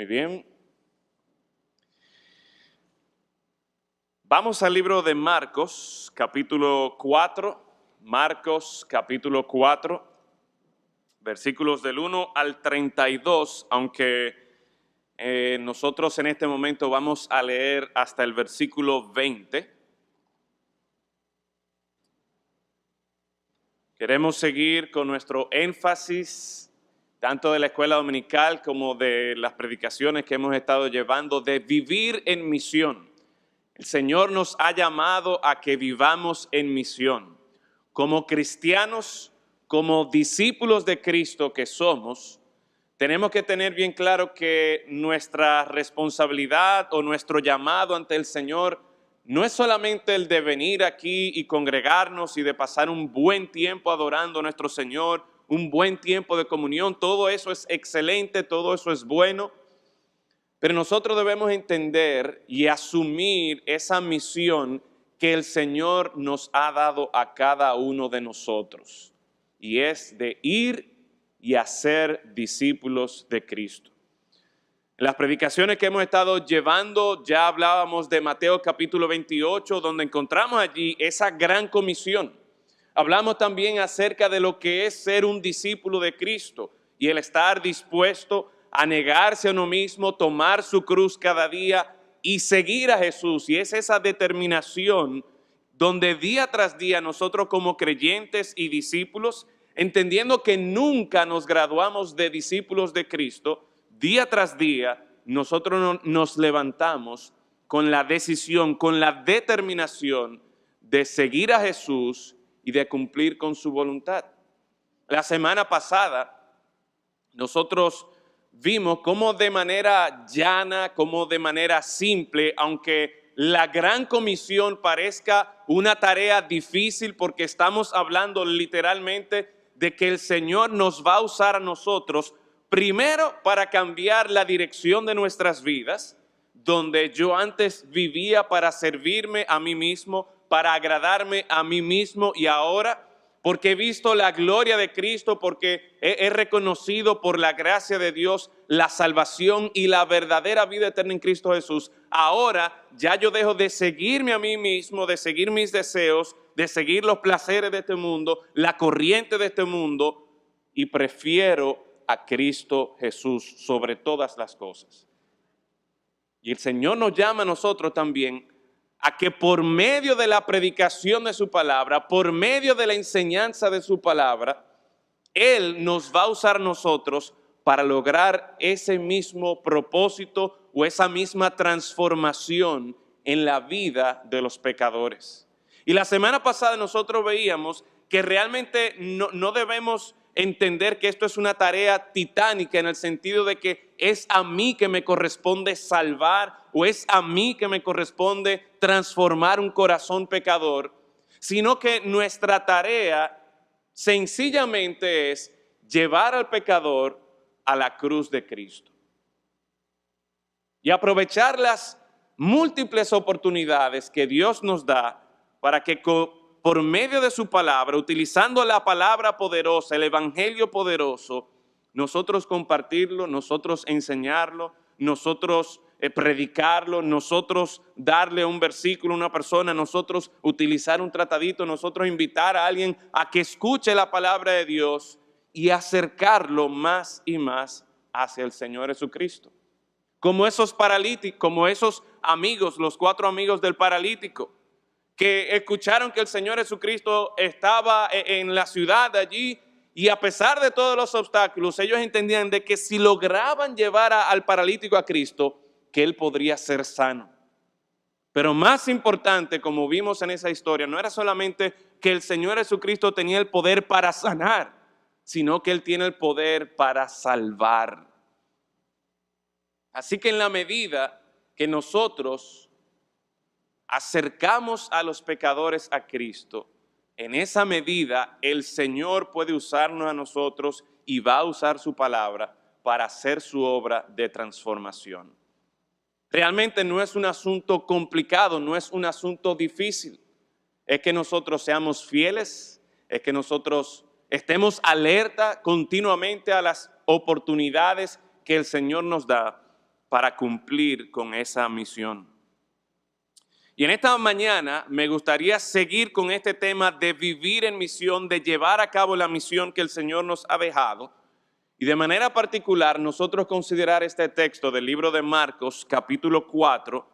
Muy bien. Vamos al libro de Marcos, capítulo 4. Marcos, capítulo 4, versículos del 1 al 32, aunque nosotros en este momento vamos a leer hasta el versículo 20. Queremos seguir con nuestro énfasis, tanto de la escuela dominical como de las predicaciones que hemos estado llevando, de vivir en misión. El Señor nos ha llamado a que vivamos en misión. Como cristianos, como discípulos de Cristo que somos, tenemos que tener bien claro que nuestra responsabilidad o nuestro llamado ante el Señor no es solamente el de venir aquí y congregarnos y de pasar un buen tiempo adorando a nuestro Señor, un buen tiempo de comunión. Todo eso es excelente, todo eso es bueno. Pero nosotros debemos entender y asumir esa misión que el Señor nos ha dado a cada uno de nosotros. Y es de ir y hacer discípulos de Cristo. En las predicaciones que hemos estado llevando, ya hablábamos de Mateo capítulo 28, donde encontramos allí esa gran comisión. Hablamos también acerca de lo que es ser un discípulo de Cristo y el estar dispuesto a negarse a uno mismo, tomar su cruz cada día y seguir a Jesús. Y es esa determinación donde día tras día nosotros como creyentes y discípulos, entendiendo que nunca nos graduamos de discípulos de Cristo, día tras día nosotros nos levantamos con la decisión, con la determinación de seguir a Jesús y de cumplir con su voluntad. La semana pasada nosotros vimos cómo de manera llana, cómo de manera simple, aunque la gran comisión parezca una tarea difícil porque estamos hablando literalmente de que el Señor nos va a usar a nosotros primero para cambiar la dirección de nuestras vidas, donde yo antes vivía para servirme a mí mismo, para agradarme a mí mismo, y ahora, porque he visto la gloria de Cristo, porque he reconocido por la gracia de Dios la salvación y la verdadera vida eterna en Cristo Jesús, ahora ya yo dejo de seguirme a mí mismo, de seguir mis deseos, de seguir los placeres de este mundo, la corriente de este mundo, y prefiero a Cristo Jesús sobre todas las cosas. Y el Señor nos llama a nosotros también a que por medio de la predicación de su palabra, por medio de la enseñanza de su palabra, Él nos va a usar a nosotros para lograr ese mismo propósito o esa misma transformación en la vida de los pecadores. Y la semana pasada nosotros veíamos que realmente no debemos entender que esto es una tarea titánica en el sentido de que es a mí que me corresponde salvar o es a mí que me corresponde transformar un corazón pecador, sino que nuestra tarea sencillamente es llevar al pecador a la cruz de Cristo y aprovechar las múltiples oportunidades que Dios nos da para que por medio de su palabra, utilizando la palabra poderosa, el evangelio poderoso, nosotros compartirlo, nosotros enseñarlo, nosotros predicarlo, nosotros darle un versículo a una persona, nosotros utilizar un tratadito, nosotros invitar a alguien a que escuche la palabra de Dios y acercarlo más y más hacia el Señor Jesucristo. Como esos paralíticos, como esos amigos, los 4 amigos del paralítico, que escucharon que el Señor Jesucristo estaba en la ciudad allí, y a pesar de todos los obstáculos, ellos entendían de que si lograban llevar al paralítico a Cristo, que él podría ser sano. Pero más importante, como vimos en esa historia, no era solamente que el Señor Jesucristo tenía el poder para sanar, sino que Él tiene el poder para salvar. Así que en la medida que nosotros acercamos a los pecadores a Cristo, en esa medida el Señor puede usarnos a nosotros y va a usar su palabra para hacer su obra de transformación. Realmente no es un asunto complicado, no es un asunto difícil. Es que nosotros seamos fieles, es que nosotros estemos alerta continuamente a las oportunidades que el Señor nos da para cumplir con esa misión. Y en esta mañana me gustaría seguir con este tema de vivir en misión, de llevar a cabo la misión que el Señor nos ha dejado. Y de manera particular, nosotros considerar este texto del libro de Marcos, capítulo 4,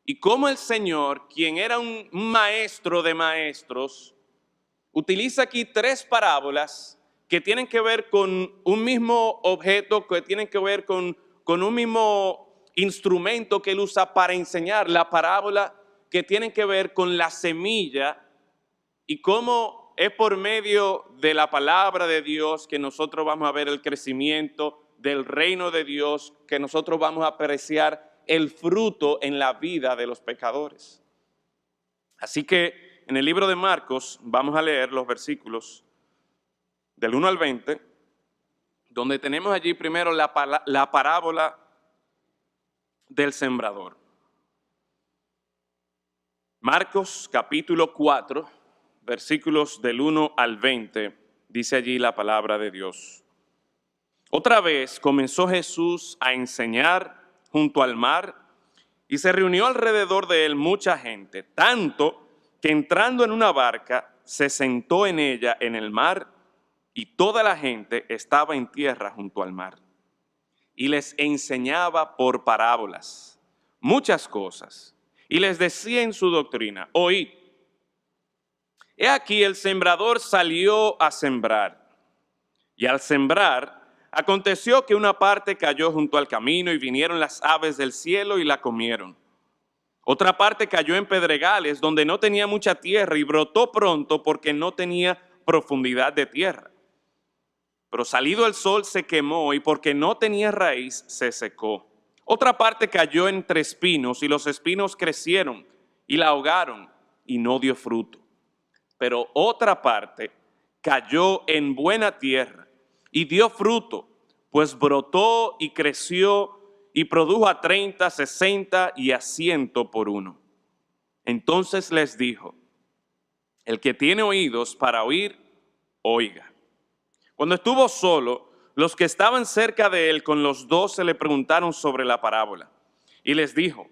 y cómo el Señor, quien era un maestro de maestros, utiliza aquí tres parábolas que tienen que ver con un mismo objeto, que tienen que ver con un mismo instrumento que él usa para enseñar. La parábola que tienen que ver con la semilla y cómo es por medio de la palabra de Dios que nosotros vamos a ver el crecimiento del reino de Dios, que nosotros vamos a apreciar el fruto en la vida de los pecadores. Así que en el libro de Marcos vamos a leer los versículos del 1 al 20, donde tenemos allí primero la parábola del sembrador. Marcos capítulo 4, versículos del 1 al 20, dice allí la palabra de Dios. Otra vez comenzó Jesús a enseñar junto al mar y se reunió alrededor de él mucha gente, tanto que entrando en una barca se sentó en ella en el mar y toda la gente estaba en tierra junto al mar. Y les enseñaba por parábolas muchas cosas. Y les decía en su doctrina: oíd, he aquí el sembrador salió a sembrar. Y al sembrar, aconteció que una parte cayó junto al camino y vinieron las aves del cielo y la comieron. Otra parte cayó en pedregales donde no tenía mucha tierra y brotó pronto porque no tenía profundidad de tierra. Pero salido el sol se quemó y porque no tenía raíz se secó. Otra parte cayó entre espinos y los espinos crecieron y la ahogaron y no dio fruto. Pero otra parte cayó en buena tierra y dio fruto, pues brotó y creció y produjo a 30, 60 y a 100 por uno. Entonces les dijo: el que tiene oídos para oír, oiga. Cuando estuvo solo, los que estaban cerca de él con los 12 le preguntaron sobre la parábola. Y les dijo: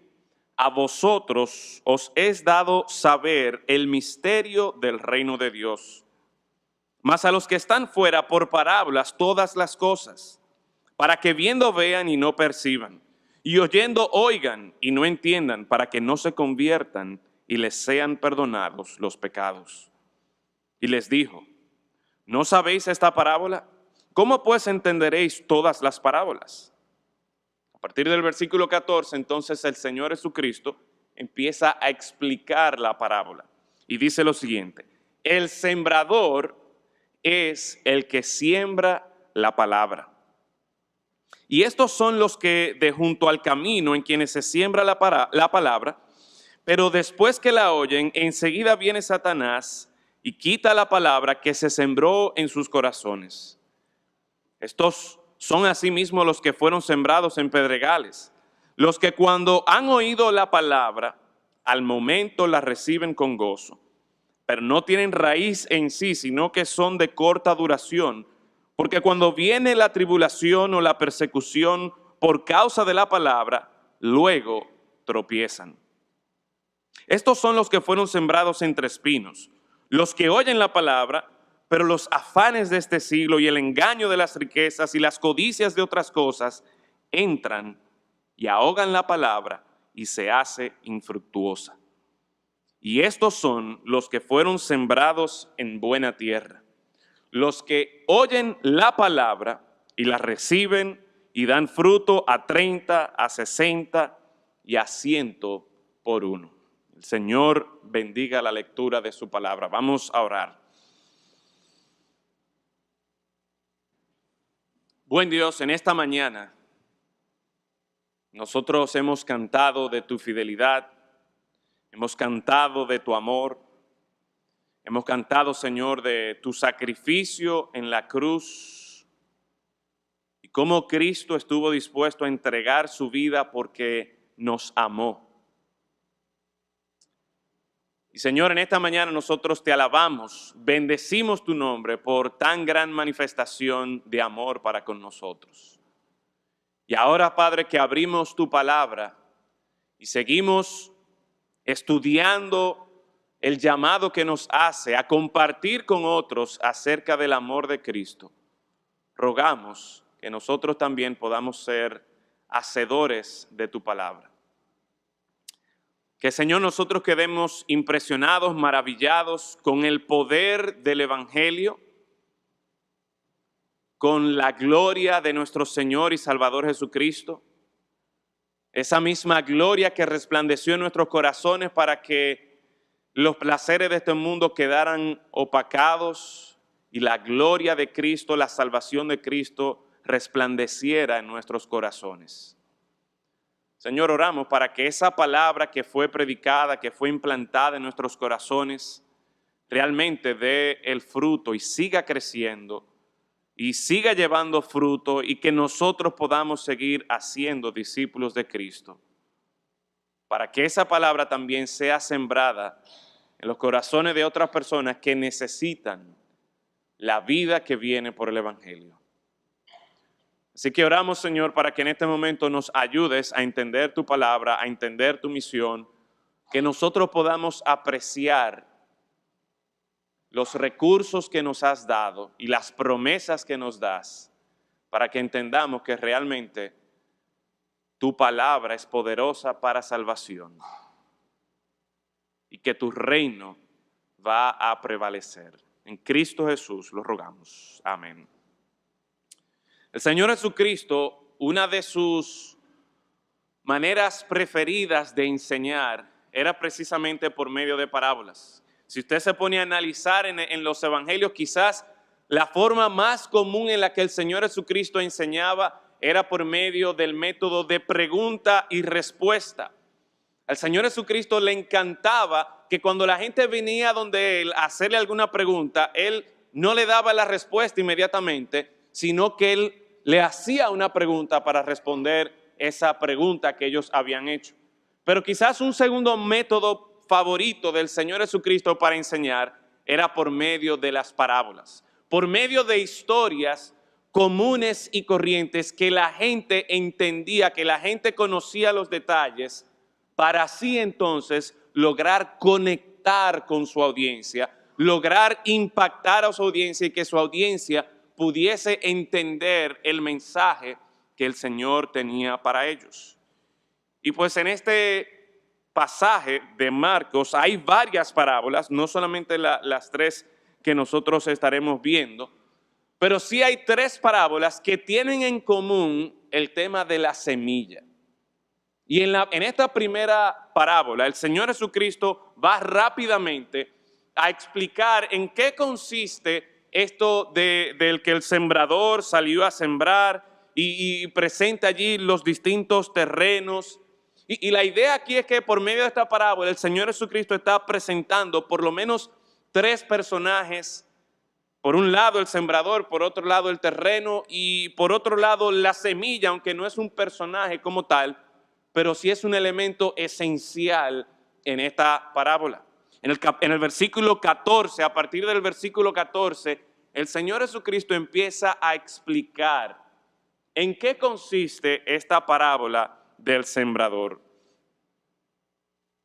a vosotros os es dado saber el misterio del reino de Dios. Mas a los que están fuera por parábolas todas las cosas, para que viendo vean y no perciban, y oyendo oigan y no entiendan, para que no se conviertan y les sean perdonados los pecados. Y les dijo: ¿no sabéis esta parábola? ¿Cómo pues entenderéis todas las parábolas? A partir del versículo 14, entonces el Señor Jesucristo empieza a explicar la parábola. Y dice lo siguiente: el sembrador es el que siembra la palabra. Y estos son los que de junto al camino en quienes se siembra la palabra, pero después que la oyen, enseguida viene Satanás y quita la palabra que se sembró en sus corazones. Estos son asimismo los que fueron sembrados en pedregales, los que cuando han oído la palabra, al momento la reciben con gozo, pero no tienen raíz en sí, sino que son de corta duración, porque cuando viene la tribulación o la persecución por causa de la palabra, luego tropiezan. Estos son los que fueron sembrados entre espinos, los que oyen la palabra, pero los afanes de este siglo y el engaño de las riquezas y las codicias de otras cosas entran y ahogan la palabra y se hace infructuosa. Y estos son los que fueron sembrados en buena tierra, los que oyen la palabra y la reciben y dan fruto a 30, a 60 y a 100 por uno. El Señor bendiga la lectura de su palabra. Vamos a orar. Buen Dios, en esta mañana nosotros hemos cantado de tu fidelidad, hemos cantado de tu amor, hemos cantado, Señor, de tu sacrificio en la cruz y cómo Cristo estuvo dispuesto a entregar su vida porque nos amó. Y Señor, en esta mañana nosotros te alabamos, bendecimos tu nombre por tan gran manifestación de amor para con nosotros. Y ahora, Padre, que abrimos tu palabra y seguimos estudiando el llamado que nos hace a compartir con otros acerca del amor de Cristo, rogamos que nosotros también podamos ser hacedores de tu palabra. Que, Señor, nosotros quedemos impresionados, maravillados con el poder del Evangelio, con la gloria de nuestro Señor y Salvador Jesucristo, esa misma gloria que resplandeció en nuestros corazones para que los placeres de este mundo quedaran opacados y la gloria de Cristo, la salvación de Cristo resplandeciera en nuestros corazones. Señor, oramos para que esa palabra que fue predicada, que fue implantada en nuestros corazones, realmente dé el fruto y siga creciendo y siga llevando fruto y que nosotros podamos seguir haciendo discípulos de Cristo. Para que esa palabra también sea sembrada en los corazones de otras personas que necesitan la vida que viene por el Evangelio. Así que oramos, Señor, para que en este momento nos ayudes a entender tu palabra, a entender tu misión, que nosotros podamos apreciar los recursos que nos has dado y las promesas que nos das, para que entendamos que realmente tu palabra es poderosa para salvación y que tu reino va a prevalecer. En Cristo Jesús lo rogamos. Amén. El Señor Jesucristo, una de sus maneras preferidas de enseñar era precisamente por medio de parábolas. Si usted se pone a analizar en los evangelios, quizás la forma más común en la que el Señor Jesucristo enseñaba era por medio del método de pregunta y respuesta. Al Señor Jesucristo le encantaba que cuando la gente venía donde Él a hacerle alguna pregunta, Él no le daba la respuesta inmediatamente, sino que Él le hacía una pregunta para responder esa pregunta que ellos habían hecho. Pero quizás un segundo método favorito del Señor Jesucristo para enseñar era por medio de las parábolas, por medio de historias comunes y corrientes que la gente entendía, que la gente conocía los detalles, para así entonces lograr conectar con su audiencia, lograr impactar a su audiencia y que su audiencia pudiese entender el mensaje que el Señor tenía para ellos. Y pues en este pasaje de Marcos hay varias parábolas, no solamente las tres que nosotros estaremos viendo, pero sí hay tres parábolas que tienen en común el tema de la semilla. Y en esta primera parábola, el Señor Jesucristo va rápidamente a explicar en qué consiste esto del que el sembrador salió a sembrar y presenta allí los distintos terrenos. Y la idea aquí es que por medio de esta parábola el Señor Jesucristo está presentando por lo menos tres personajes. Por un lado el sembrador, por otro lado el terreno y por otro lado la semilla, aunque no es un personaje como tal, pero sí es un elemento esencial en esta parábola. En el versículo 14, a partir del versículo 14, el Señor Jesucristo empieza a explicar en qué consiste esta parábola del sembrador.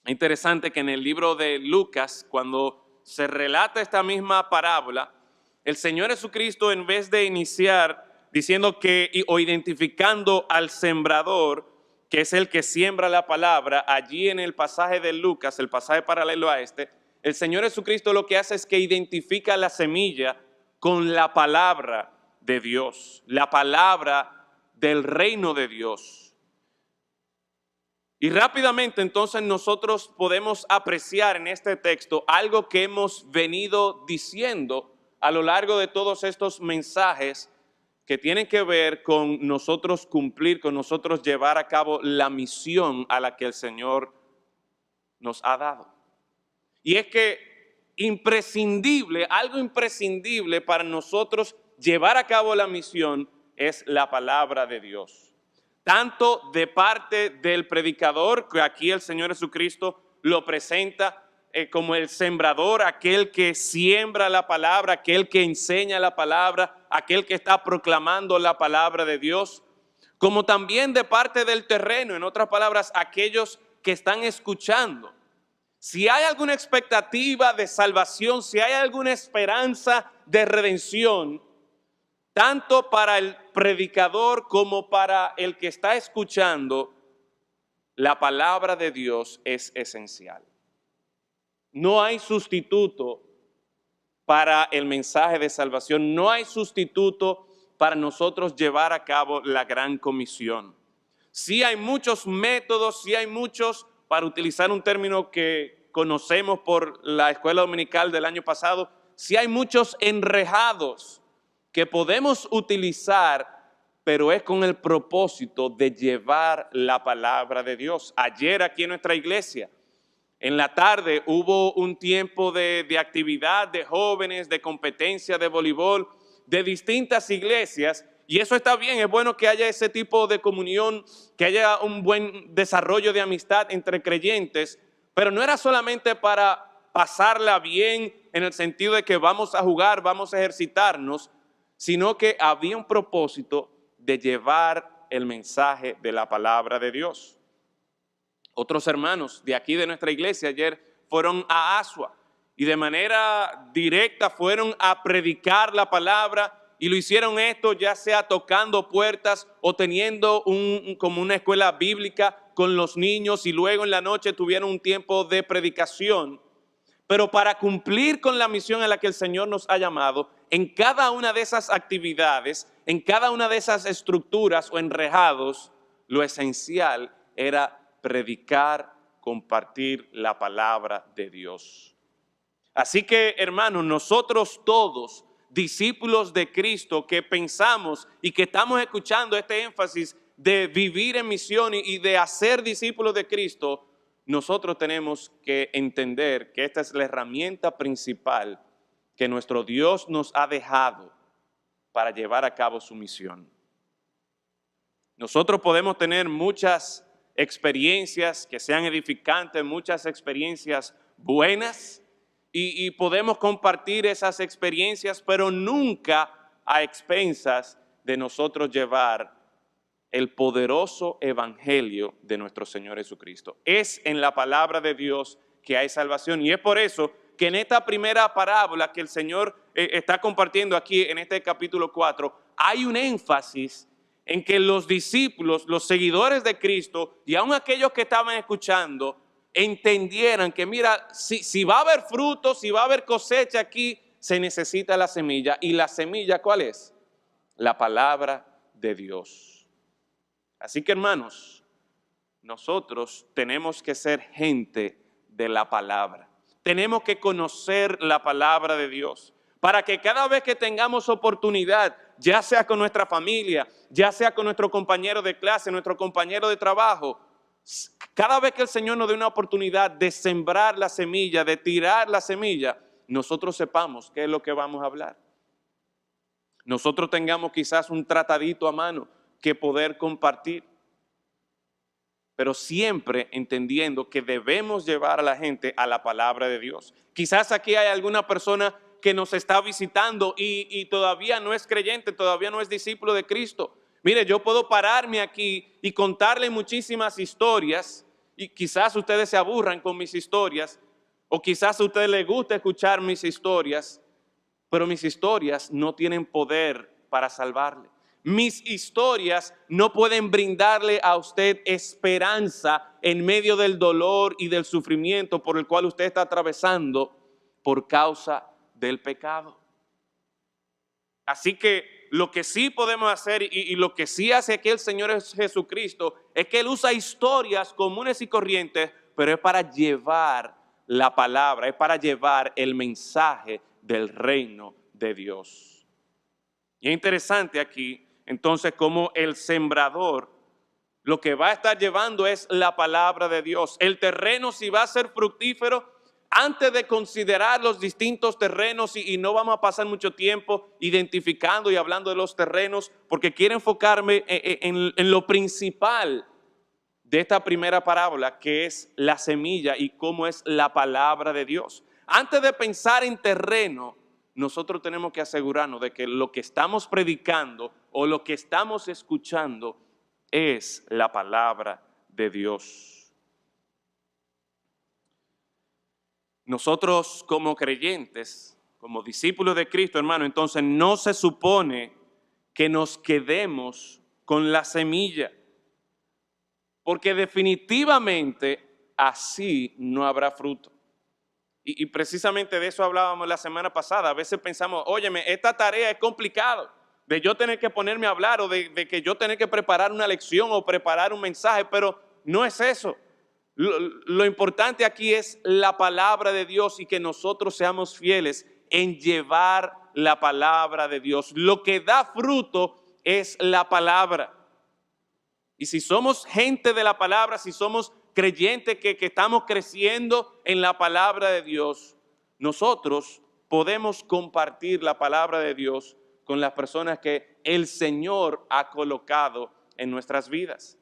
Es interesante que en el libro de Lucas, cuando se relata esta misma parábola, el Señor Jesucristo, en vez de iniciar diciendo que o identificando al sembrador, que es el que siembra la palabra, allí en el pasaje de Lucas, el pasaje paralelo a este, el Señor Jesucristo lo que hace es que identifica la semilla con la palabra de Dios, la palabra del reino de Dios. Y rápidamente entonces nosotros podemos apreciar en este texto algo que hemos venido diciendo a lo largo de todos estos mensajes que tienen que ver con nosotros cumplir, con nosotros llevar a cabo la misión a la que el Señor nos ha dado. Y es que algo imprescindible para nosotros llevar a cabo la misión es la palabra de Dios. Tanto de parte del predicador, que aquí el Señor Jesucristo lo presenta como el sembrador, aquel que siembra la palabra, aquel que enseña la palabra, aquel que está proclamando la palabra de Dios, como también de parte del terreno, en otras palabras, aquellos que están escuchando. Si hay alguna expectativa de salvación, si hay alguna esperanza de redención, tanto para el predicador como para el que está escuchando, la palabra de Dios es esencial. No hay sustituto para el mensaje de salvación, no hay sustituto para nosotros llevar a cabo la gran comisión. Sí hay muchos métodos, sí hay muchos, para utilizar un término que conocemos por la escuela dominical del año pasado, sí hay muchos enrejados que podemos utilizar, pero es con el propósito de llevar la palabra de Dios. Ayer aquí en nuestra iglesia, en la tarde hubo un tiempo de actividad de jóvenes, de competencia de voleibol, de distintas iglesias, y eso está bien, es bueno que haya ese tipo de comunión, que haya un buen desarrollo de amistad entre creyentes, pero no era solamente para pasarla bien en el sentido de que vamos a jugar, vamos a ejercitarnos, sino que había un propósito de llevar el mensaje de la palabra de Dios. Otros hermanos de aquí de nuestra iglesia ayer fueron a Asua y de manera directa fueron a predicar la palabra, y lo hicieron esto ya sea tocando puertas o teniendo como una escuela bíblica con los niños, y luego en la noche tuvieron un tiempo de predicación. Pero para cumplir con la misión a la que el Señor nos ha llamado, en cada una de esas actividades, en cada una de esas estructuras o enrejados, lo esencial era predicar, compartir la palabra de Dios. Así que, hermanos, nosotros todos, discípulos de Cristo, que pensamos y que estamos escuchando este énfasis de vivir en misión y de hacer discípulos de Cristo, nosotros tenemos que entender que esta es la herramienta principal que nuestro Dios nos ha dejado para llevar a cabo su misión. Nosotros podemos tener muchas experiencias que sean edificantes, muchas experiencias buenas, y podemos compartir esas experiencias, pero nunca a expensas de nosotros llevar el poderoso evangelio de nuestro Señor Jesucristo. Es en la palabra de Dios que hay salvación, y es por eso que en esta primera parábola que el Señor está compartiendo aquí en este capítulo 4, hay un énfasis en que los discípulos, los seguidores de Cristo, y aun aquellos que estaban escuchando, entendieran que mira, si va a haber frutos, si va a haber cosecha aquí, se necesita la semilla. ¿Y la semilla cuál es? La palabra de Dios. Así que, hermanos, nosotros tenemos que ser gente de la palabra. Tenemos que conocer la palabra de Dios, para que cada vez que tengamos oportunidad, ya sea con nuestra familia, ya sea con nuestro compañero de clase, nuestro compañero de trabajo, cada vez que el Señor nos dé una oportunidad de sembrar la semilla, de tirar la semilla, nosotros sepamos qué es lo que vamos a hablar. Nosotros tengamos quizás un tratadito a mano que poder compartir, pero siempre entendiendo que debemos llevar a la gente a la palabra de Dios. Quizás aquí hay alguna persona que nos está visitando y todavía no es creyente, todavía no es discípulo de Cristo. Mire, yo puedo pararme aquí y contarle muchísimas historias, y quizás ustedes se aburran con mis historias, o quizás a ustedes les guste escuchar mis historias, pero mis historias no tienen poder para salvarle. Mis historias no pueden brindarle a usted esperanza en medio del dolor y del sufrimiento por el cual usted está atravesando por causa del pecado. Así que lo que sí podemos hacer y lo que sí hace aquí el Señor Jesucristo es que Él usa historias comunes y corrientes, pero es para llevar la palabra, es para llevar el mensaje del reino de Dios. Y es interesante aquí, entonces, como el sembrador lo que va a estar llevando es la palabra de Dios. El terreno, si va a ser fructífero, antes de considerar los distintos terrenos, y no vamos a pasar mucho tiempo identificando y hablando de los terrenos, porque quiero enfocarme en lo principal de esta primera parábola, que es la semilla y cómo es la palabra de Dios. Antes de pensar en terreno, nosotros tenemos que asegurarnos de que lo que estamos predicando o lo que estamos escuchando es la palabra de Dios. Nosotros como creyentes, como discípulos de Cristo, hermano, entonces no se supone que nos quedemos con la semilla, porque definitivamente así no habrá fruto. Y precisamente de eso hablábamos la semana pasada. A veces pensamos, óyeme, esta tarea es complicada, de yo tener que ponerme a hablar o de que yo tener que preparar una lección o preparar un mensaje, pero no es eso. Lo importante aquí es la palabra de Dios y que nosotros seamos fieles en llevar la palabra de Dios. Lo que da fruto es la palabra. Y si somos gente de la palabra, si somos creyentes que estamos creciendo en la palabra de Dios, nosotros podemos compartir la palabra de Dios con las personas que el Señor ha colocado en nuestras vidas.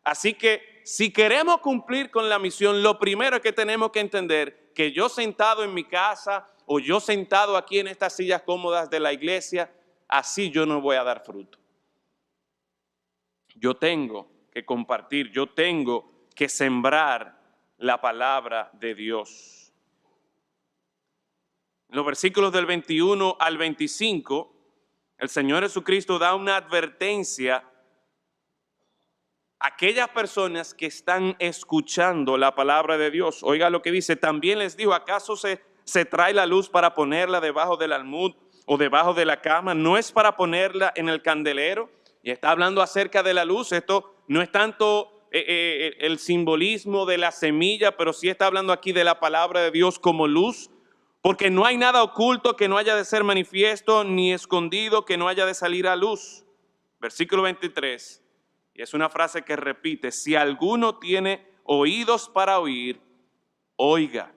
Así que si queremos cumplir con la misión, lo primero es que tenemos que entender que yo sentado en mi casa o yo sentado aquí en estas sillas cómodas de la iglesia, así yo no voy a dar fruto. Yo tengo que compartir, yo tengo que sembrar la palabra de Dios. En los versículos del 21 al 25, el Señor Jesucristo da una advertencia a aquellas personas que están escuchando la palabra de Dios. Oiga lo que dice, también les dijo, ¿acaso se trae la luz para ponerla debajo del almud o debajo de la cama? ¿No es para ponerla en el candelero? Y está hablando acerca de la luz. Esto no es tanto el simbolismo de la semilla, pero sí está hablando aquí de la palabra de Dios como luz, porque no hay nada oculto que no haya de ser manifiesto, ni escondido que no haya de salir a luz. Versículo 23, y es una frase que repite, si alguno tiene oídos para oír, oiga,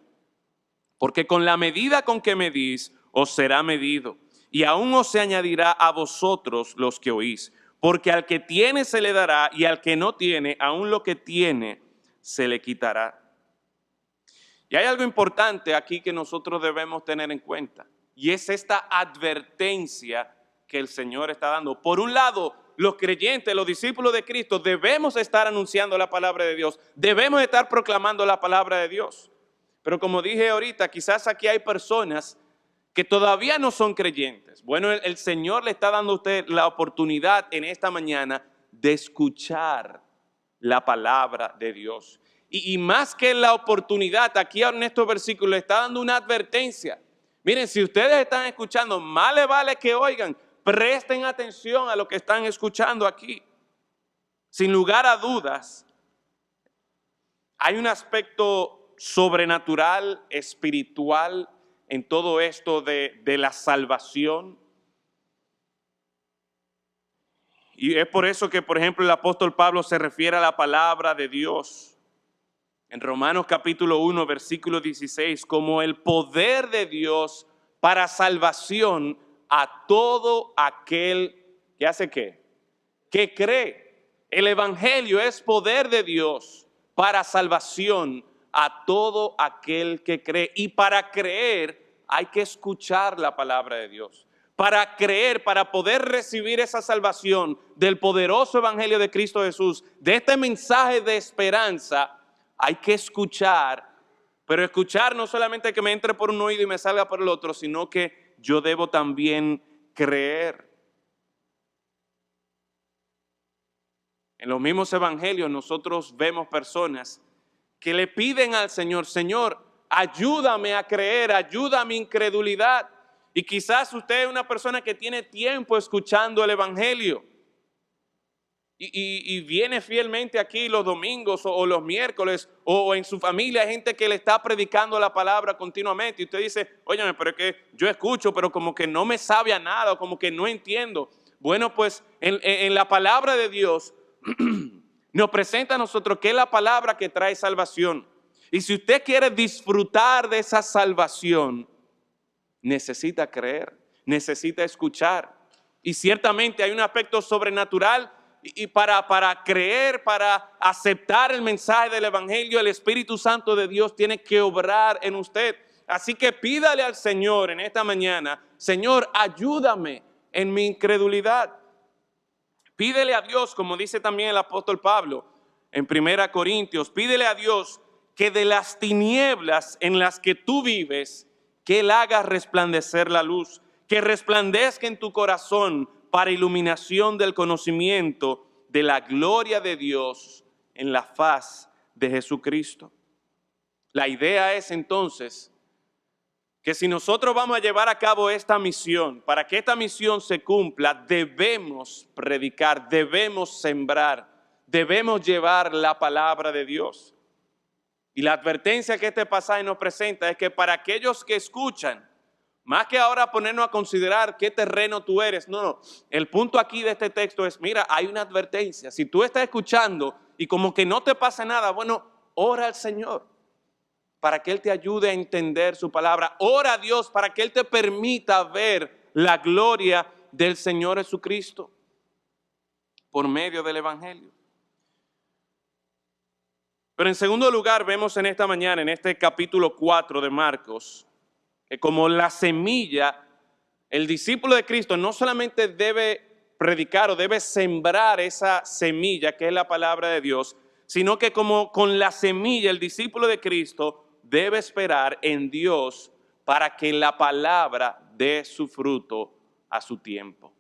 porque con la medida con que medís, os será medido, y aún os se añadirá a vosotros los que oís. Porque al que tiene se le dará, y al que no tiene, aún lo que tiene se le quitará. Y hay algo importante aquí que nosotros debemos tener en cuenta, y es esta advertencia que el Señor está dando. Por un lado, los creyentes, los discípulos de Cristo, debemos estar anunciando la palabra de Dios, debemos estar proclamando la palabra de Dios. Pero como dije ahorita, quizás aquí hay personas que todavía no son creyentes. Bueno, el Señor le está dando a usted la oportunidad en esta mañana de escuchar la palabra de Dios. Y más que la oportunidad, aquí en estos versículos le está dando una advertencia. Miren, si ustedes están escuchando, más les vale que oigan, presten atención a lo que están escuchando aquí. Sin lugar a dudas, hay un aspecto sobrenatural, espiritual, en todo esto de la salvación. Y es por eso que, por ejemplo, el apóstol Pablo se refiere a la palabra de Dios en Romanos capítulo 1, versículo 16, como el poder de Dios para salvación a todo aquel que hace ¿qué? Que cree. El evangelio es poder de Dios para salvación a todo aquel que cree. Y para creer hay que escuchar la palabra de Dios. Para creer, para poder recibir esa salvación del poderoso evangelio de Cristo Jesús, de este mensaje de esperanza, hay que escuchar. Pero escuchar no solamente que me entre por un oído y me salga por el otro, sino que yo debo también creer. En los mismos evangelios nosotros vemos personas que le piden al Señor, Señor, ayúdame a creer, ayuda a mi incredulidad. Y quizás usted es una persona que tiene tiempo escuchando el evangelio y viene fielmente aquí los domingos o los miércoles, o en su familia hay gente que le está predicando la palabra continuamente y usted dice, óyeme, pero es que yo escucho, pero como que no me sabe a nada, o como que no entiendo. Bueno, pues en la palabra de Dios nos presenta a nosotros que es la palabra que trae salvación. Y si usted quiere disfrutar de esa salvación, necesita creer, necesita escuchar. Y ciertamente hay un aspecto sobrenatural y para creer, para aceptar el mensaje del evangelio, el Espíritu Santo de Dios tiene que obrar en usted. Así que pídale al Señor en esta mañana, Señor, ayúdame en mi incredulidad. Pídele a Dios, como dice también el apóstol Pablo en 1 Corintios, pídele a Dios que de las tinieblas en las que tú vives, que Él haga resplandecer la luz, que resplandezca en tu corazón para iluminación del conocimiento de la gloria de Dios en la faz de Jesucristo. La idea es entonces que si nosotros vamos a llevar a cabo esta misión, para que esta misión se cumpla, debemos predicar, debemos sembrar, debemos llevar la palabra de Dios. Y la advertencia que este pasaje nos presenta es que para aquellos que escuchan, más que ahora ponernos a considerar qué terreno tú eres, no, el punto aquí de este texto es, mira, hay una advertencia. Si tú estás escuchando y como que no te pasa nada, bueno, ora al Señor para que Él te ayude a entender su palabra. Ora a Dios para que Él te permita ver la gloria del Señor Jesucristo por medio del Evangelio. Pero en segundo lugar, vemos en esta mañana, en este capítulo 4 de Marcos, que como la semilla, el discípulo de Cristo no solamente debe predicar o debe sembrar esa semilla que es la palabra de Dios, sino que como con la semilla el discípulo de Cristo debe esperar en Dios para que la palabra dé su fruto a su tiempo.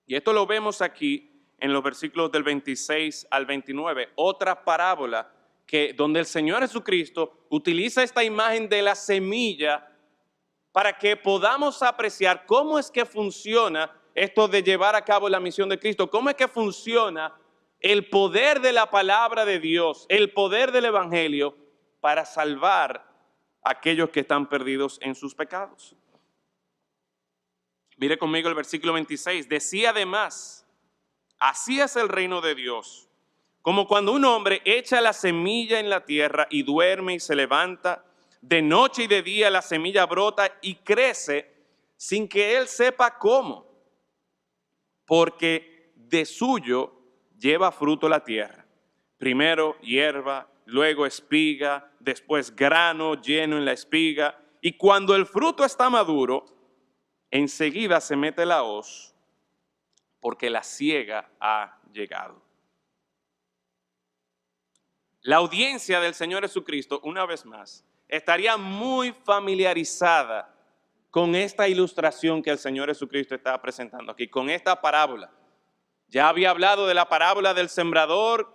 Y esto lo vemos aquí en los versículos del 26 al 29, otra parábola donde el Señor Jesucristo utiliza esta imagen de la semilla para que podamos apreciar cómo es que funciona esto de llevar a cabo la misión de Cristo, cómo es que funciona el poder de la palabra de Dios, el poder del Evangelio para salvar a aquellos que están perdidos en sus pecados. Mire conmigo el versículo 26, decía además, así es el reino de Dios, como cuando un hombre echa la semilla en la tierra y duerme y se levanta, de noche y de día la semilla brota y crece sin que él sepa cómo, porque de suyo lleva fruto la tierra. Primero hierba, luego espiga, después grano lleno en la espiga, y cuando el fruto está maduro, enseguida se mete la hoz, porque la siega ha llegado. La audiencia del Señor Jesucristo, una vez más, estaría muy familiarizada con esta ilustración que el Señor Jesucristo está presentando aquí, con esta parábola. Ya había hablado de la parábola del sembrador,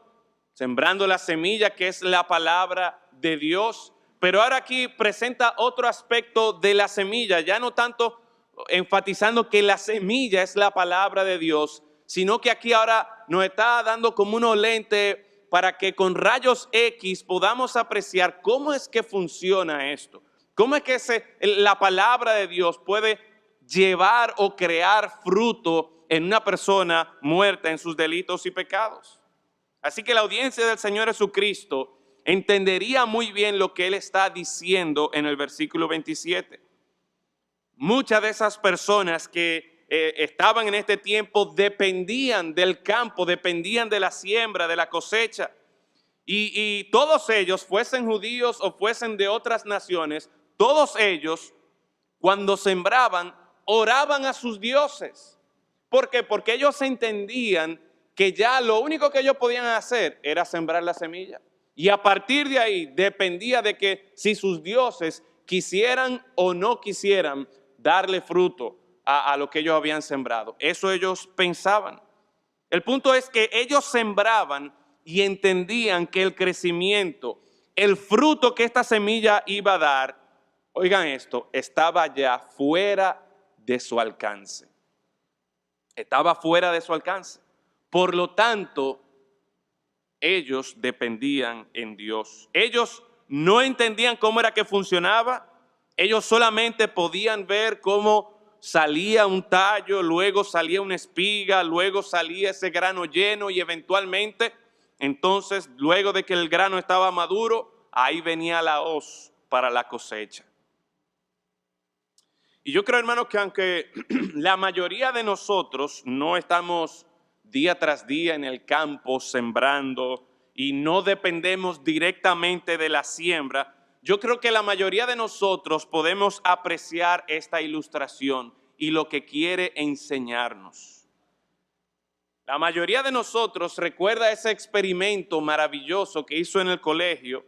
sembrando la semilla que es la palabra de Dios, pero ahora aquí presenta otro aspecto de la semilla, ya no tanto enfatizando que la semilla es la palabra de Dios, sino que aquí ahora nos está dando como unos lentes para que con rayos X podamos apreciar cómo es que funciona esto, cómo es que la palabra de Dios puede llevar o crear fruto en una persona muerta en sus delitos y pecados. Así que la audiencia del Señor Jesucristo entendería muy bien lo que Él está diciendo en el versículo 27. Muchas de esas personas que estaban en este tiempo dependían del campo, dependían de la siembra, de la cosecha. Y todos ellos, fuesen judíos o fuesen de otras naciones, todos ellos, cuando sembraban, oraban a sus dioses. ¿Por qué? Porque ellos entendían que ya lo único que ellos podían hacer era sembrar la semilla. Y a partir de ahí dependía de que si sus dioses quisieran o no quisieran darle fruto a lo que ellos habían sembrado. Eso ellos pensaban. El punto es que ellos sembraban y entendían que el crecimiento, el fruto que esta semilla iba a dar, oigan esto, estaba ya fuera de su alcance. Estaba fuera de su alcance. Por lo tanto, ellos dependían en Dios. Ellos no entendían cómo era que funcionaba. Ellos solamente podían ver cómo salía un tallo, luego salía una espiga, luego salía ese grano lleno y eventualmente, entonces, luego de que el grano estaba maduro, ahí venía la hoz para la cosecha. Y yo creo, hermanos, que aunque la mayoría de nosotros no estamos día tras día en el campo sembrando y no dependemos directamente de la siembra, yo creo que la mayoría de nosotros podemos apreciar esta ilustración y lo que quiere enseñarnos. La mayoría de nosotros recuerda ese experimento maravilloso que hizo en el colegio,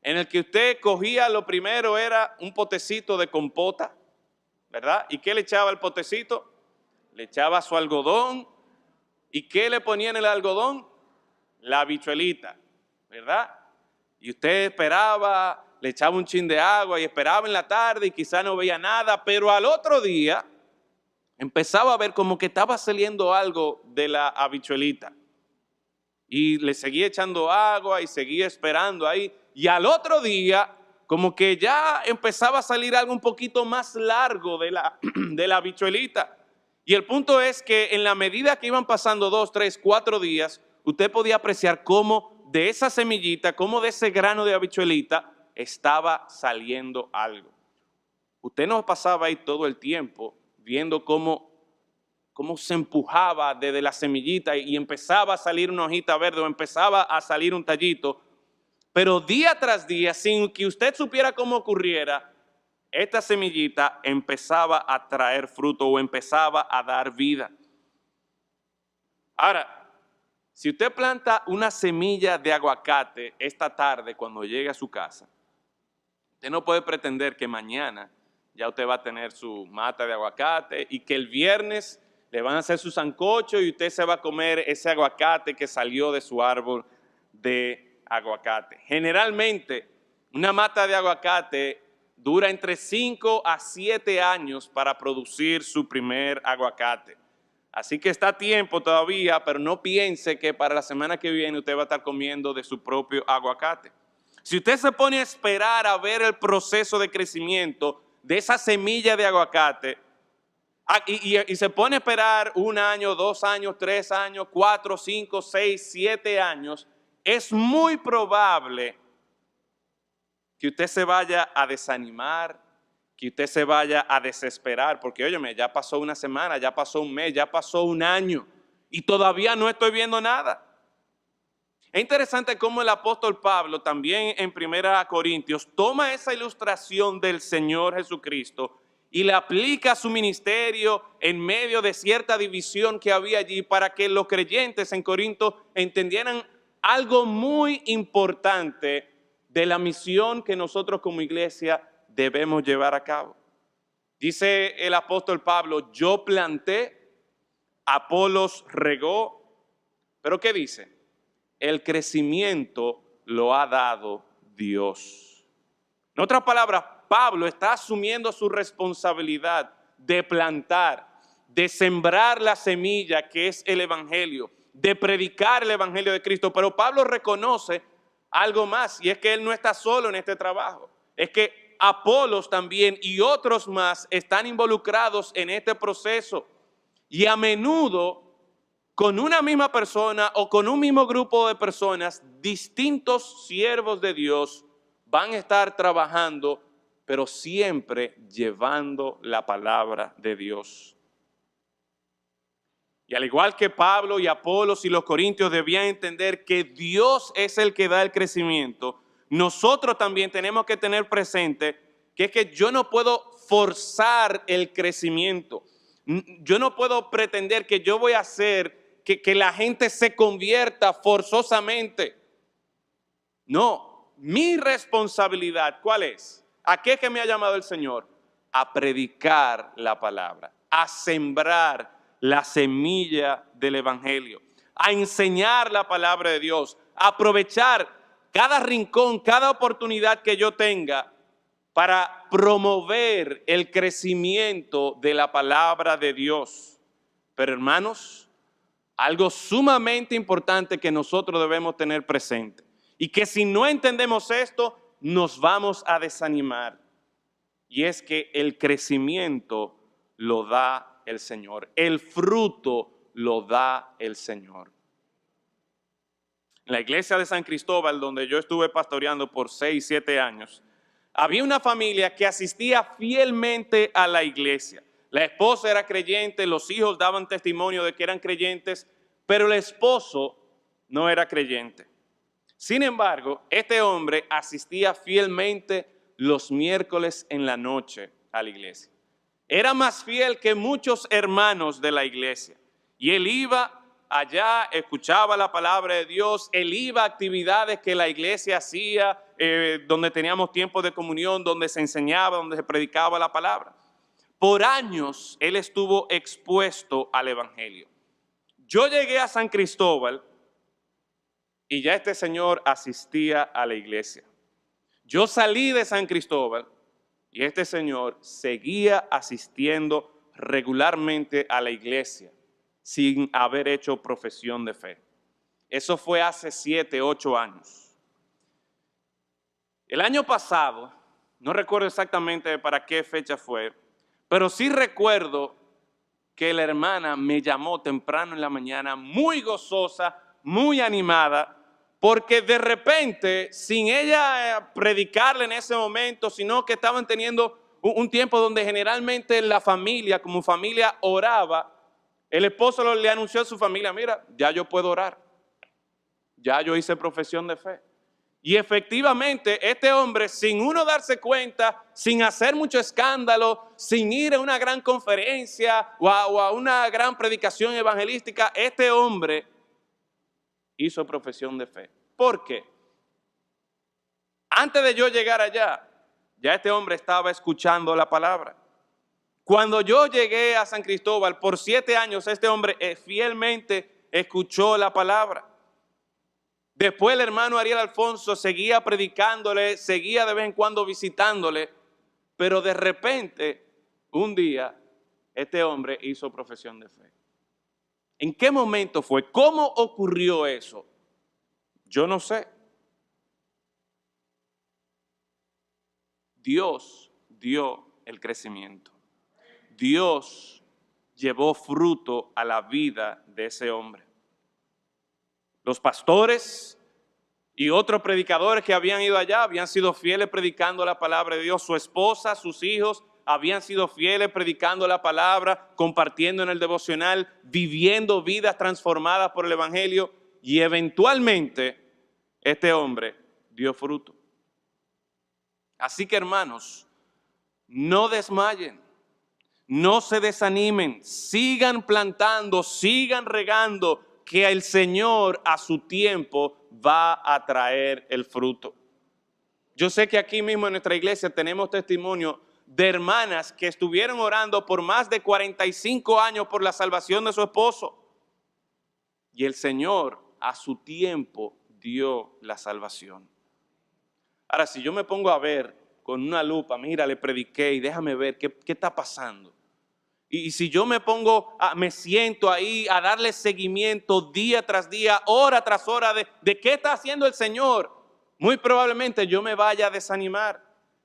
en el que usted cogía, lo primero era un potecito de compota, ¿verdad? ¿Y qué le echaba al potecito? Le echaba su algodón. ¿Y qué le ponía en el algodón? La habichuelita, ¿verdad? Y usted esperaba, le echaba un chin de agua y esperaba en la tarde y quizá no veía nada, pero al otro día empezaba a ver como que estaba saliendo algo de la habichuelita. Y le seguía echando agua y seguía esperando ahí. Y al otro día, como que ya empezaba a salir algo un poquito más largo de la habichuelita. Y el punto es que en la medida que iban pasando 2, 3, 4 días, usted podía apreciar cómo de esa semillita, cómo de ese grano de habichuelita estaba saliendo algo. Usted no pasaba ahí todo el tiempo viendo cómo se empujaba desde la semillita y empezaba a salir una hojita verde o empezaba a salir un tallito, pero día tras día, sin que usted supiera cómo ocurriera, esta semillita empezaba a traer fruto o empezaba a dar vida. Ahora, si usted planta una semilla de aguacate esta tarde cuando llegue a su casa, usted no puede pretender que mañana ya usted va a tener su mata de aguacate y que el viernes le van a hacer su sancocho y usted se va a comer ese aguacate que salió de su árbol de aguacate. Generalmente, una mata de aguacate dura entre 5 a 7 años para producir su primer aguacate. Así que está a tiempo todavía, pero no piense que para la semana que viene usted va a estar comiendo de su propio aguacate. Si usted se pone a esperar a ver el proceso de crecimiento de esa semilla de aguacate y se pone a esperar 1 año, 2 años, 3 años, 4, 5, 6, 7 años, es muy probable que usted se vaya a desanimar, que usted se vaya a desesperar, porque óyeme, ya pasó una semana, ya pasó un mes, ya pasó un año y todavía no estoy viendo nada. Es interesante cómo el apóstol Pablo también en 1 Corintios toma esa ilustración del Señor Jesucristo y la aplica a su ministerio en medio de cierta división que había allí para que los creyentes en Corinto entendieran algo muy importante de la misión que nosotros como iglesia debemos llevar a cabo. Dice el apóstol Pablo, yo planté, Apolos regó, pero ¿qué dice? El crecimiento lo ha dado Dios. En otras palabras, Pablo está asumiendo su responsabilidad de plantar, de sembrar la semilla que es el evangelio, de predicar el evangelio de Cristo. Pero Pablo reconoce algo más y es que él no está solo en este trabajo. Es que Apolos también y otros más están involucrados en este proceso y a menudo con una misma persona o con un mismo grupo de personas, distintos siervos de Dios van a estar trabajando, pero siempre llevando la palabra de Dios. Y al igual que Pablo y Apolos y los corintios debían entender que Dios es el que da el crecimiento, nosotros también tenemos que tener presente que es que yo no puedo forzar el crecimiento. Yo no puedo pretender que yo voy a hacer que la gente se convierta forzosamente. No, mi responsabilidad, ¿cuál es? ¿A qué que me ha llamado el Señor? A predicar la palabra, a sembrar la semilla del evangelio, a enseñar la palabra de Dios, a aprovechar cada rincón, cada oportunidad que yo tenga para promover el crecimiento de la palabra de Dios. Pero hermanos, algo sumamente importante que nosotros debemos tener presente y que si no entendemos esto, nos vamos a desanimar. Y es que el crecimiento lo da el Señor. El fruto lo da el Señor. En la iglesia de San Cristóbal, donde yo estuve pastoreando por 6, 7 años, había una familia que asistía fielmente a la iglesia. La esposa era creyente, los hijos daban testimonio de que eran creyentes, pero el esposo no era creyente. Sin embargo, este hombre asistía fielmente los miércoles en la noche a la iglesia. Era más fiel que muchos hermanos de la iglesia. Y él iba allá, escuchaba la palabra de Dios, él iba a actividades que la iglesia hacía, donde teníamos tiempo de comunión, donde se enseñaba, donde se predicaba la palabra. Por años él estuvo expuesto al evangelio. Yo llegué a San Cristóbal y ya este señor asistía a la iglesia. Yo salí de San Cristóbal y este señor seguía asistiendo regularmente a la iglesia sin haber hecho profesión de fe. Eso fue hace 7, 8 años. El año pasado, no recuerdo exactamente para qué fecha fue, pero sí recuerdo que la hermana me llamó temprano en la mañana, muy gozosa, muy animada, porque de repente, sin ella predicarle en ese momento, sino que estaban teniendo un tiempo donde generalmente la familia, como familia, oraba, el esposo le anunció a su familia, mira, ya yo puedo orar, ya yo hice profesión de fe. Y efectivamente, este hombre, sin uno darse cuenta, sin hacer mucho escándalo, sin ir a una gran conferencia o a una gran predicación evangelística, este hombre hizo profesión de fe. ¿Por qué? Antes de yo llegar allá, ya este hombre estaba escuchando la palabra. Cuando yo llegué a San Cristóbal, por 7 años, este hombre fielmente escuchó la palabra. Después el hermano Ariel Alfonso seguía predicándole, seguía de vez en cuando visitándole, pero de repente, un día, este hombre hizo profesión de fe. ¿En qué momento fue? ¿Cómo ocurrió eso? Yo no sé. Dios dio el crecimiento. Dios llevó fruto a la vida de ese hombre. Los pastores y otros predicadores que habían ido allá habían sido fieles predicando la palabra de Dios. Su esposa, sus hijos habían sido fieles predicando la palabra, compartiendo en el devocional, viviendo vidas transformadas por el evangelio, y eventualmente este hombre dio fruto. Así que, hermanos, no desmayen, no se desanimen, sigan plantando, sigan regando, que el Señor a su tiempo va a traer el fruto. Yo sé que aquí mismo en nuestra iglesia tenemos testimonio de hermanas que estuvieron orando por más de 45 años por la salvación de su esposo. Y el Señor a su tiempo dio la salvación. Ahora, si yo me pongo a ver con una lupa, mira, le prediqué y déjame ver qué está pasando. Y si yo me siento ahí a darle seguimiento día tras día, hora tras hora de qué está haciendo el Señor, muy probablemente yo me vaya a desanimar.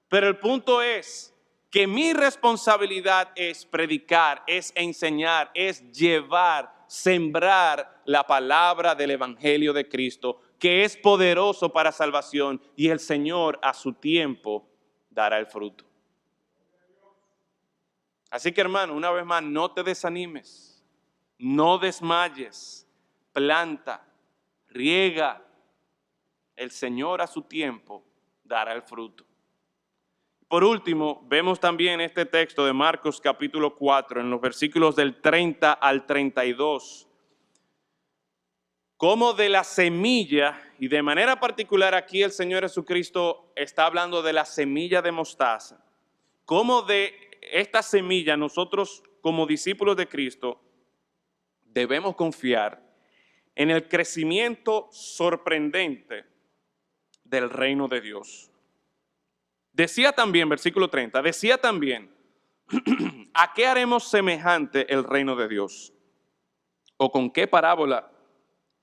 Pero el punto es que mi responsabilidad es predicar, es enseñar, es llevar, sembrar la palabra del Evangelio de Cristo, que es poderoso para salvación, y el Señor a su tiempo dará el fruto. Así que, hermano, una vez más, no te desanimes, no desmayes, planta, riega. El Señor a su tiempo dará el fruto. Por último, vemos también este texto de Marcos capítulo 4, en los versículos del 30 al 32, como de la semilla, y de manera particular aquí el Señor Jesucristo está hablando de la semilla de mostaza, como de esta semilla nosotros como discípulos de Cristo debemos confiar en el crecimiento sorprendente del reino de Dios. Decía también, versículo 30, decía también, ¿a qué haremos semejante el reino de Dios? ¿O con qué parábola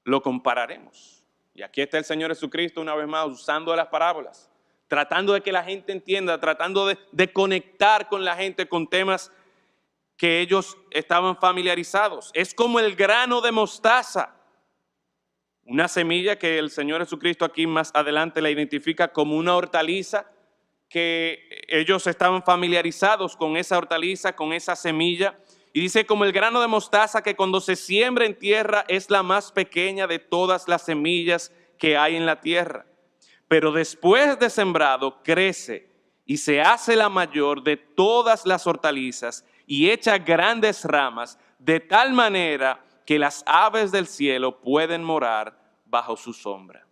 lo compararemos? Y aquí está el Señor Jesucristo una vez más usando las parábolas, tratando de que la gente entienda, tratando de conectar con la gente con temas que ellos estaban familiarizados. Es como el grano de mostaza, una semilla que el Señor Jesucristo aquí más adelante la identifica como una hortaliza, que ellos estaban familiarizados con esa hortaliza, con esa semilla. Y dice, como el grano de mostaza que cuando se siembra en tierra es la más pequeña de todas las semillas que hay en la tierra. Pero después de sembrado crece y se hace la mayor de todas las hortalizas y echa grandes ramas, de tal manera que las aves del cielo pueden morar bajo su sombra.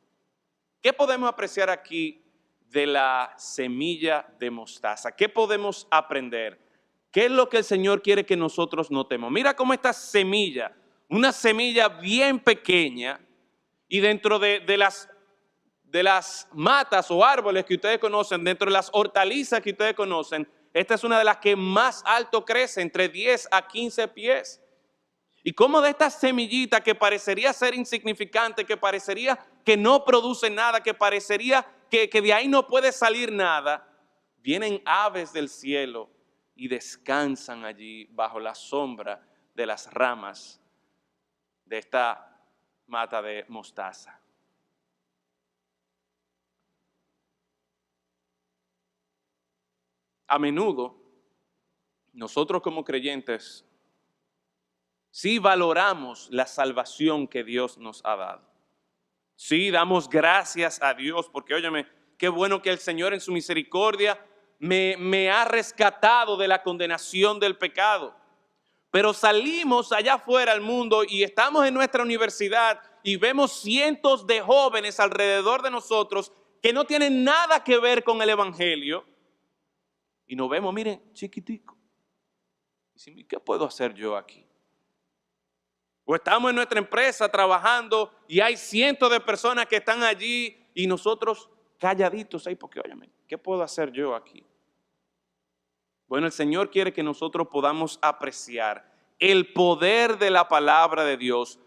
¿Qué podemos apreciar aquí de la semilla de mostaza? ¿Qué podemos aprender? ¿Qué es lo que el Señor quiere que nosotros notemos? Mira cómo esta semilla, una semilla bien pequeña, y dentro de las matas o árboles que ustedes conocen, dentro de las hortalizas que ustedes conocen, esta es una de las que más alto crece, entre 10 a 15 pies. Y como de esta semillita que parecería ser insignificante, que parecería que no produce nada, que parecería que de ahí no puede salir nada, vienen aves del cielo y descansan allí bajo la sombra de las ramas de esta mata de mostaza. A menudo, nosotros como creyentes, sí valoramos la salvación que Dios nos ha dado. Sí damos gracias a Dios porque, óyeme, qué bueno que el Señor en su misericordia me ha rescatado de la condenación del pecado. Pero salimos allá afuera al mundo y estamos en nuestra universidad y vemos cientos de jóvenes alrededor de nosotros que no tienen nada que ver con el Evangelio. Y nos vemos, miren, chiquitico. Y ¿qué puedo hacer yo aquí? O estamos en nuestra empresa trabajando y hay cientos de personas que están allí y nosotros calladitos ahí porque, óyeme, ¿qué puedo hacer yo aquí? Bueno, el Señor quiere que nosotros podamos apreciar el poder de la palabra de Dios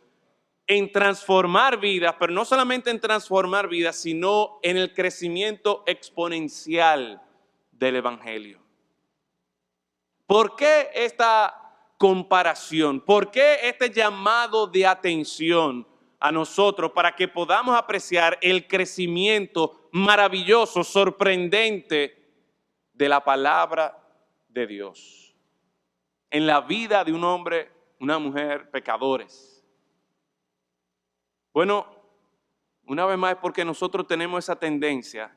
en transformar vidas, pero no solamente en transformar vidas, sino en el crecimiento exponencial del Evangelio. ¿Por qué esta comparación? ¿Por qué este llamado de atención a nosotros para que podamos apreciar el crecimiento maravilloso, sorprendente de la palabra de Dios en la vida de un hombre, una mujer, pecadores? Bueno, una vez más es porque nosotros tenemos esa tendencia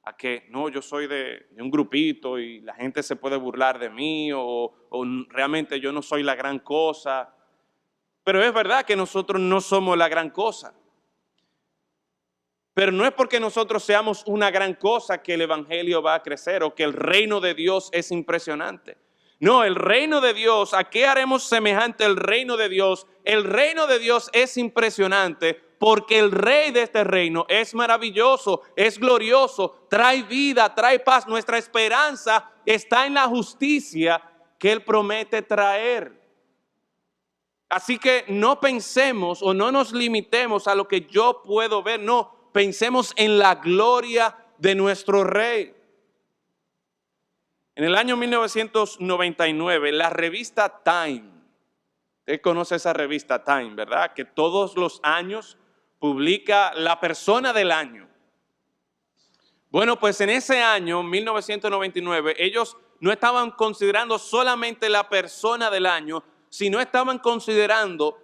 a que no, yo soy de un grupito y la gente se puede burlar de mí o realmente yo no soy la gran cosa. Pero es verdad que nosotros no somos la gran cosa. Pero no es porque nosotros seamos una gran cosa que el Evangelio va a crecer o que el reino de Dios es impresionante. No, el reino de Dios, ¿a qué haremos semejante el reino de Dios? El reino de Dios es impresionante porque el rey de este reino es maravilloso, es glorioso, trae vida, trae paz. Nuestra esperanza está en la justicia que Él promete traer. Así que no pensemos o no nos limitemos a lo que yo puedo ver, no, pensemos en la gloria de nuestro rey. En el año 1999, la revista Time, usted conoce esa revista Time, ¿verdad? Que todos los años publica la persona del año. Bueno, pues en ese año, 1999, ellos no estaban considerando solamente la persona del año, sino estaban considerando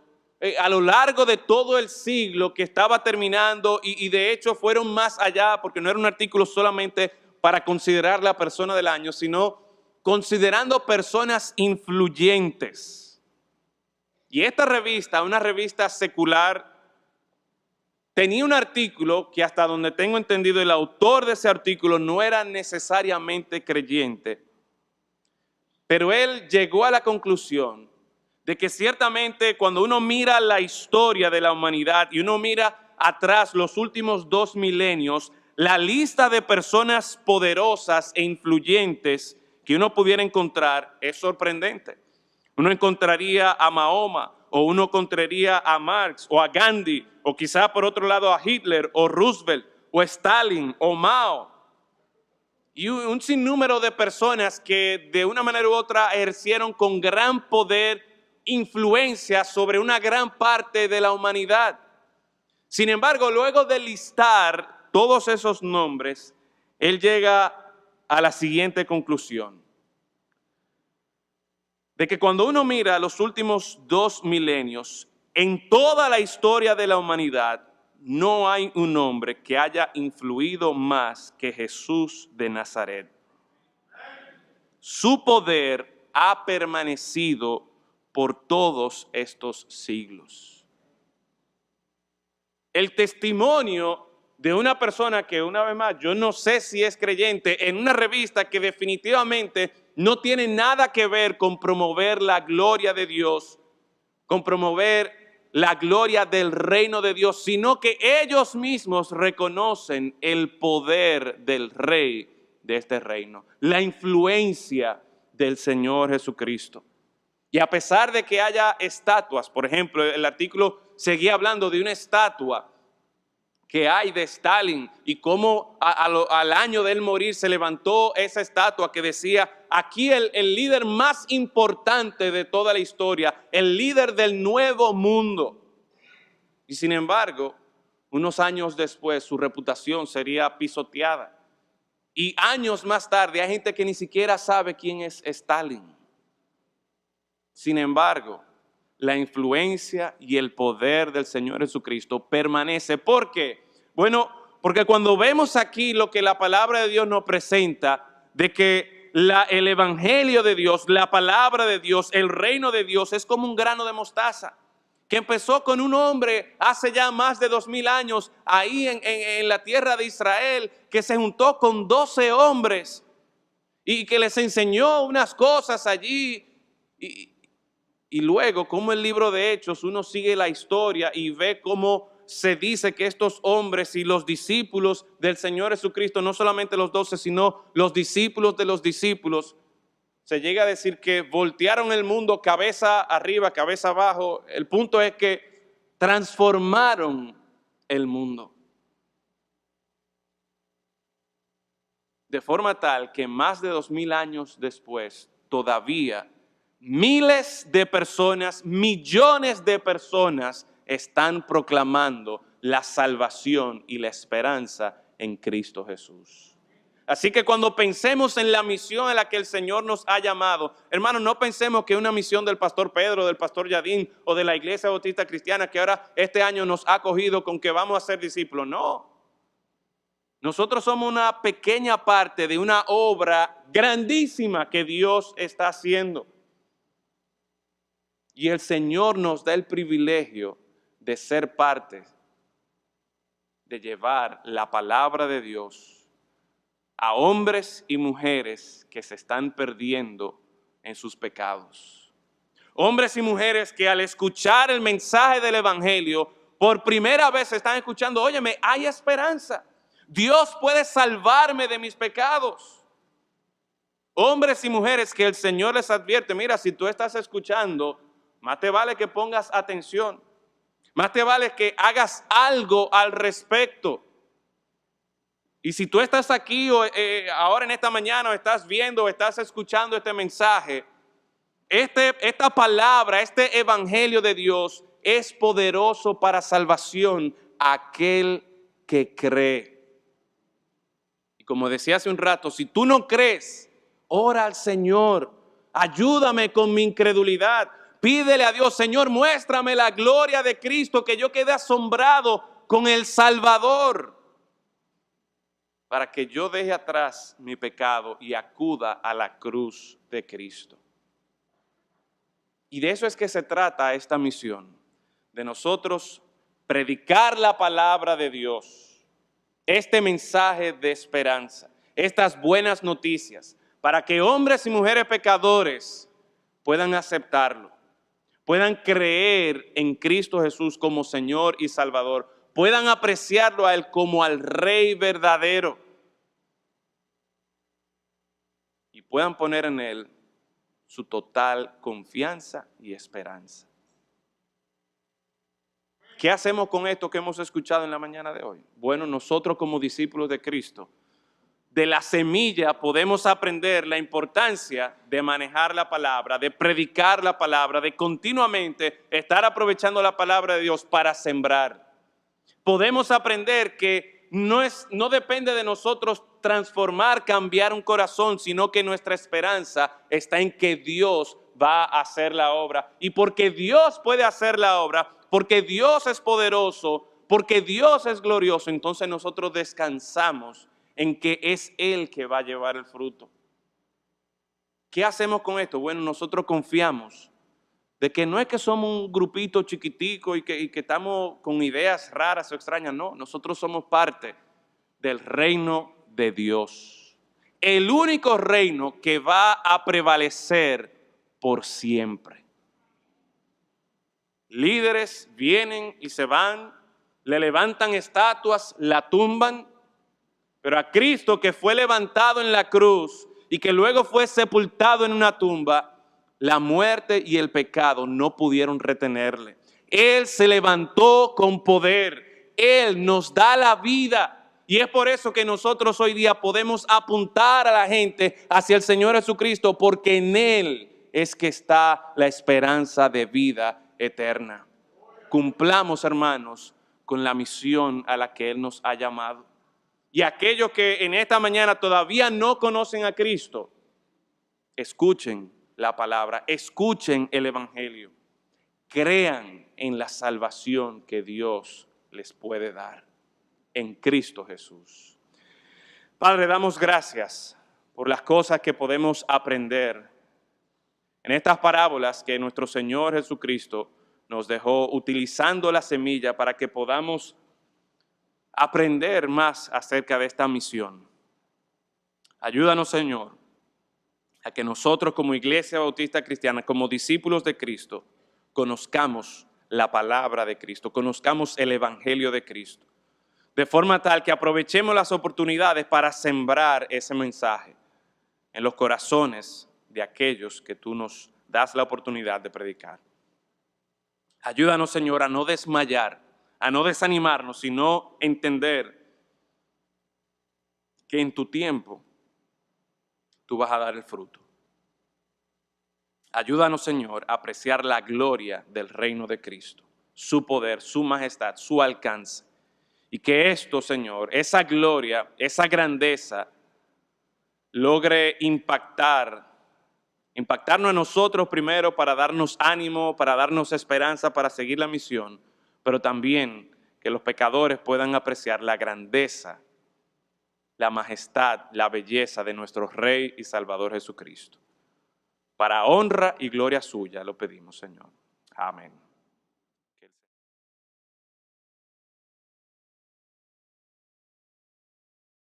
a lo largo de todo el siglo que estaba terminando y de hecho fueron más allá porque no era un artículo solamente para considerar la persona del año, sino considerando personas influyentes. Y esta revista, una revista secular, tenía un artículo que hasta donde tengo entendido el autor de ese artículo no era necesariamente creyente, pero él llegó a la conclusión de que ciertamente cuando uno mira la historia de la humanidad y uno mira atrás los últimos 2 milenios, la lista de personas poderosas e influyentes que uno pudiera encontrar es sorprendente. Uno encontraría a Mahoma, o uno encontraría a Marx, o a Gandhi, o quizá por otro lado a Hitler, o Roosevelt, o Stalin, o Mao. Y un sinnúmero de personas que de una manera u otra ejercieron con gran poder influencia sobre una gran parte de la humanidad. Sin embargo, luego de listar todos esos nombres, él llega a la siguiente conclusión: de que cuando uno mira los últimos 2 milenios, en toda la historia de la humanidad, no hay un hombre que haya influido más que Jesús de Nazaret. Su poder ha permanecido por todos estos siglos. El testimonio de una persona que, una vez más, yo no sé si es creyente, en una revista que definitivamente no tiene nada que ver con promover la gloria de Dios, con promover la gloria del reino de Dios, sino que ellos mismos reconocen el poder del rey de este reino, la influencia del Señor Jesucristo. Y a pesar de que haya estatuas, por ejemplo, el artículo seguía hablando de una estatua que hay de Stalin y cómo al año de él morir se levantó esa estatua que decía, aquí el líder más importante de toda la historia, el líder del nuevo mundo. Y sin embargo, unos años después su reputación sería pisoteada. Y años más tarde hay gente que ni siquiera sabe quién es Stalin. Sin embargo, la influencia y el poder del Señor Jesucristo permanece. ¿Por qué? Bueno, porque cuando vemos aquí lo que la palabra de Dios nos presenta, de que el evangelio de Dios, la palabra de Dios, el reino de Dios es como un grano de mostaza, que empezó con un hombre hace ya más de 2000 años, ahí en la tierra de Israel, que se juntó con 12 hombres y que les enseñó unas cosas allí. Y luego, como el libro de Hechos, uno sigue la historia y ve cómo se dice que estos hombres y los discípulos del Señor Jesucristo, no solamente los 12, sino los discípulos de los discípulos, se llega a decir que voltearon el mundo cabeza arriba, cabeza abajo. El punto es que transformaron el mundo. De forma tal que más de 2000 años después, todavía miles de personas, millones de personas están proclamando la salvación y la esperanza en Cristo Jesús. Así que cuando pensemos en la misión a la que el Señor nos ha llamado, hermanos, no pensemos que es una misión del pastor Pedro, del pastor Yadín o de la Iglesia Bautista Cristiana que ahora este año nos ha acogido con que vamos a ser discípulos. No. Nosotros somos una pequeña parte de una obra grandísima que Dios está haciendo. Y el Señor nos da el privilegio de ser parte, de llevar la palabra de Dios a hombres y mujeres que se están perdiendo en sus pecados. Hombres y mujeres que al escuchar el mensaje del evangelio, por primera vez están escuchando, óyeme, hay esperanza. Dios puede salvarme de mis pecados. Hombres y mujeres que el Señor les advierte, mira, si tú estás escuchando, más te vale que pongas atención. Más te vale que hagas algo al respecto. Y si tú estás aquí ahora en esta mañana, o estás viendo, o estás escuchando este mensaje, esta palabra, este evangelio de Dios es poderoso para salvación a aquel que cree. Y como decía hace un rato, si tú no crees, ora al Señor, ayúdame con mi incredulidad. Pídele a Dios, Señor, muéstrame la gloria de Cristo, que yo quede asombrado con el Salvador, para que yo deje atrás mi pecado y acuda a la cruz de Cristo. Y de eso es que se trata esta misión, de nosotros predicar la palabra de Dios, este mensaje de esperanza, estas buenas noticias, para que hombres y mujeres pecadores puedan aceptarlo, puedan creer en Cristo Jesús como Señor y Salvador, puedan apreciarlo a Él como al Rey verdadero y puedan poner en Él su total confianza y esperanza. ¿Qué hacemos con esto que hemos escuchado en la mañana de hoy? Bueno, nosotros como discípulos de Cristo, de la semilla podemos aprender la importancia de manejar la palabra, de predicar la palabra, de continuamente estar aprovechando la palabra de Dios para sembrar. Podemos aprender que no depende de nosotros transformar, cambiar un corazón, sino que nuestra esperanza está en que Dios va a hacer la obra. Y porque Dios puede hacer la obra, porque Dios es poderoso, porque Dios es glorioso, entonces nosotros descansamos en que es Él que va a llevar el fruto. ¿Qué hacemos con esto? Bueno, nosotros confiamos de que no es que somos un grupito chiquitico y que estamos con ideas raras o extrañas, no, nosotros somos parte del reino de Dios. El único reino que va a prevalecer por siempre. Líderes vienen y se van, le levantan estatuas, la tumban, pero a Cristo, que fue levantado en la cruz y que luego fue sepultado en una tumba, la muerte y el pecado no pudieron retenerle. Él se levantó con poder. Él nos da la vida. Y es por eso que nosotros hoy día podemos apuntar a la gente hacia el Señor Jesucristo, porque en Él es que está la esperanza de vida eterna. Cumplamos, hermanos, con la misión a la que Él nos ha llamado. Y aquellos que en esta mañana todavía no conocen a Cristo, escuchen la palabra, escuchen el Evangelio, crean en la salvación que Dios les puede dar en Cristo Jesús. Padre, damos gracias por las cosas que podemos aprender en estas parábolas que nuestro Señor Jesucristo nos dejó, utilizando la semilla para que podamos aprender más acerca de esta misión. Ayúdanos, Señor, a que nosotros como Iglesia Bautista Cristiana, como discípulos de Cristo, conozcamos la palabra de Cristo, conozcamos el Evangelio de Cristo, de forma tal que aprovechemos las oportunidades para sembrar ese mensaje en los corazones de aquellos que tú nos das la oportunidad de predicar. Ayúdanos, Señor, a no desmayar, a no desanimarnos, sino entender que en tu tiempo tú vas a dar el fruto. Ayúdanos, Señor, a apreciar la gloria del reino de Cristo, su poder, su majestad, su alcance. Y que esto, Señor, esa gloria, esa grandeza, logre impactarnos a nosotros primero para darnos ánimo, para darnos esperanza, para seguir la misión, pero también que los pecadores puedan apreciar la grandeza, la majestad, la belleza de nuestro Rey y Salvador Jesucristo. Para honra y gloria suya lo pedimos, Señor. Amén.